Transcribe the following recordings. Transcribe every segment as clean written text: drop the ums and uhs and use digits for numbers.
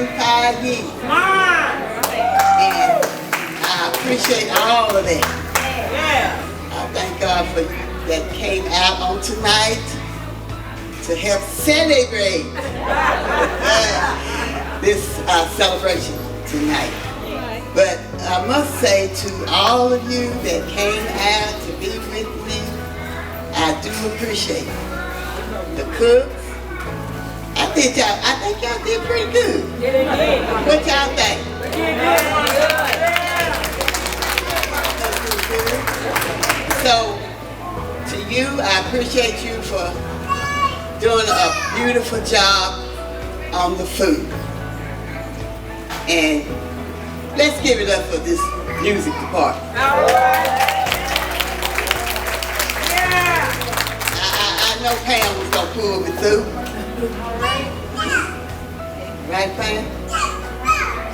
5 years. And I appreciate all of that. I thank God for you that came out on tonight to help celebrate this celebration tonight. But I must say to all of you that came out to be with me, I do appreciate it. The cooks, I think y'all did pretty good. What y'all think? So, to you, I appreciate you for doing a beautiful job on the food. And let's give it up for this music department. I know Pam was going to pull me through. Right, Pam?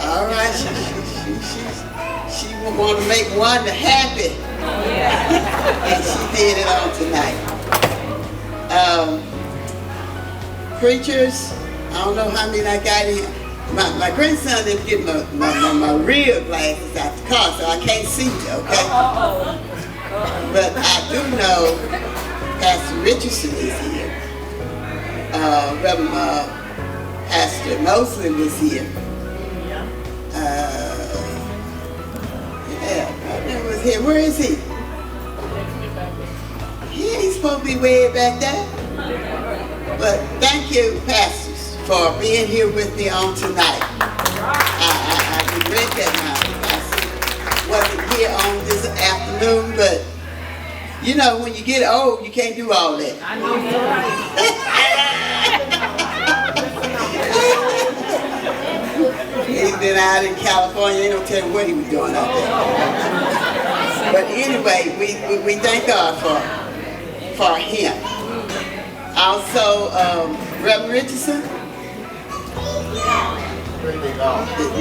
All right, she want to make Wanda happy. And she did it on tonight. Preachers, I don't know how many I got in. My grandson didn't get my real glasses out the car, so I can't see you, okay? But I do know Pastor Richardson is here. Reverend Pastor Mosley was here. Yeah, was here. Where is he? He ain't supposed to be way back there. But thank you, pastors, for being here with me on tonight. I regret that I wasn't here on this afternoon, but you know, when you get old, you can't do all that. I know you're right. He's been out in California. Ain't no telling what he was doing out there. But anyway, we thank God for him. Also, Reverend Richardson.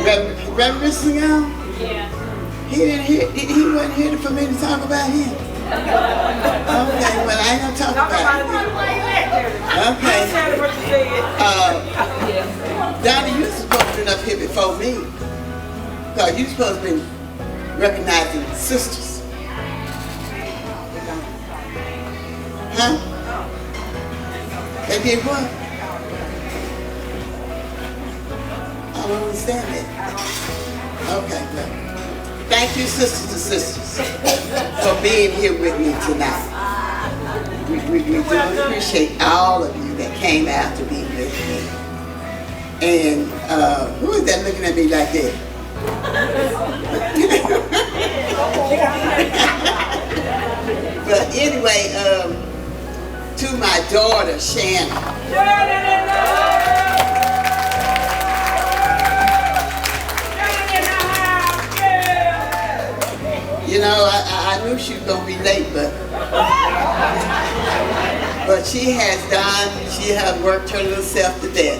Reverend Richardson, yeah. He wasn't here for me to talk about him. Okay, well I ain't gonna talk about it. Okay. Donnie, you supposed to have been up here before me. Because you supposed to be recognizing sisters. Huh? They did what? I don't understand that. Okay, well. Thank you, sisters and sisters, for being here with me tonight. We do appreciate all of you that came out to be with me. And who is that looking at me like that? But anyway, to my daughter, Shannon. You know, I knew she was going to be late, but she has worked her little self to death.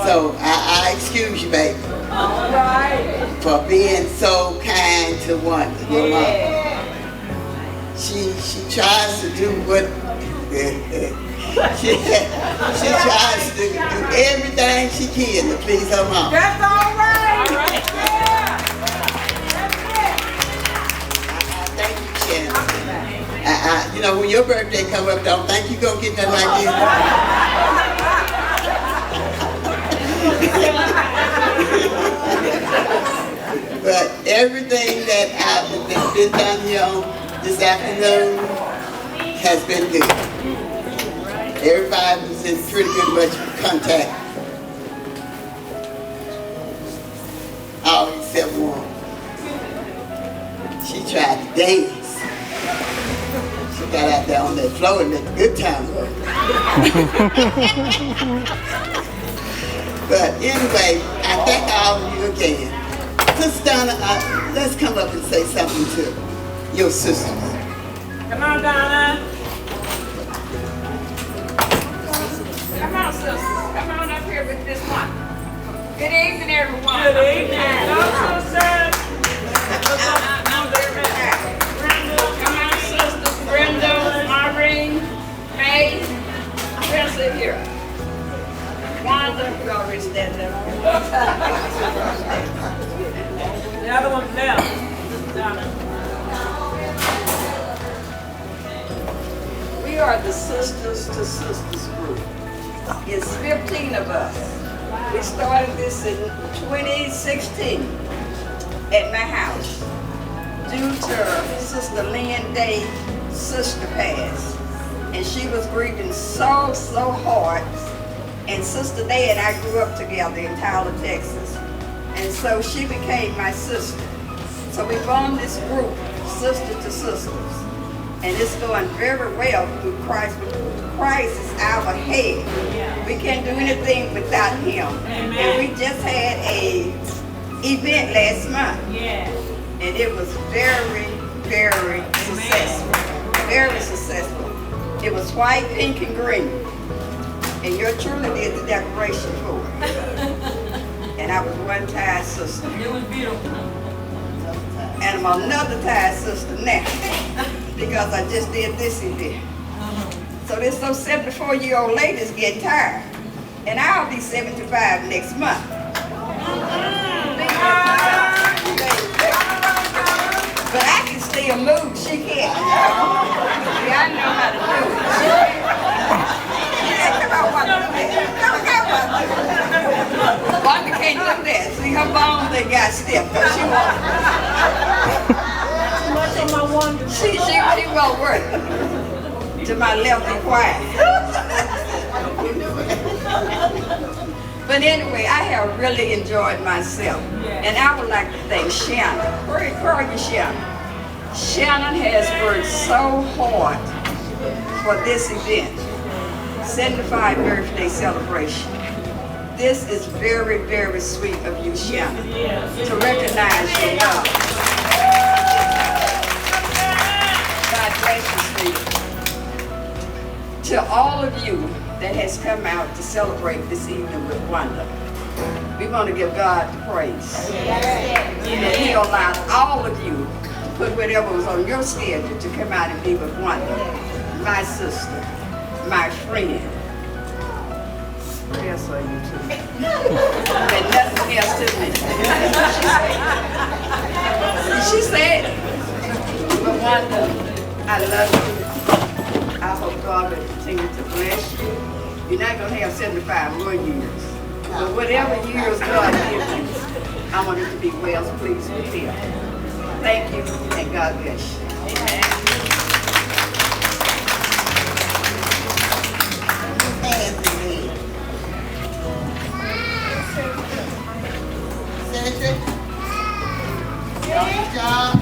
So I excuse you, baby, for being so kind to Wanda, your mom. She tries to do what, she tries to do everything she can to please her mom. That's all right. You know, when your birthday come up, don't think you're going to get nothing like this. But everything that's been done here on this afternoon has been good. Everybody was in pretty good much contact. All except one. She tried to dance. She got out there on that floor and let the good times go. But anyway, I thank all of you again. Sister Donna, let's come up and say something to your sisters. Come on, Donna. Come on, sisters. Come on up here with this one. Good evening, everyone. Good evening. Hello, sisters. Brenda, Maureen, May, I'll sit here. Wanda, we already stand up. are the Sisters to Sisters group. It's 15 of us. We started this in 2016 at my house due to Sister Lynn Day's sister passed. And she was grieving so hard. And Sister Day and I grew up together in Tyler, Texas. And so she became my sister. So we formed this group, Sister to Sisters. And it's going very well through Christ. Christ is our head. We can't do anything without him. Amen. And we just had a event last month. And it was very successful. Very successful. It was white, pink, and green. And you truly did the decoration for it. And I was one Thai sister. It was beautiful. And I'm another Thai sister now. Because I just did this event. So this 74-year-old lady's getting tired. And I'll be 75 next month. But I can still move, she can't. See, I know how to do it. Yeah, come on, Wanda. Wanda can't do that. See, her bones, they got stiff. She won't. She won't work. To my left and quiet. But anyway, I have really enjoyed myself. And I would like to thank Shannon. Where are you, Shannon? Shannon has worked so hard for this event. 75 birthday celebration. This is very sweet of you, Shannon, to recognize your love. God bless you, sweetie. To all of you that has come out to celebrate this evening with Wanda, we want to give God the praise. And he allowed all of you to put whatever was on your schedule to come out and be with Wanda, my sister, my friend. What else are you to? And nothing else to me. She said, but Wanda, I love you. I hope God will continue to bless you. You're not going to have 75 more years. But whatever years God gives you, I want it to be well pleased with him. Thank you, and God bless you. Cedric? Good job.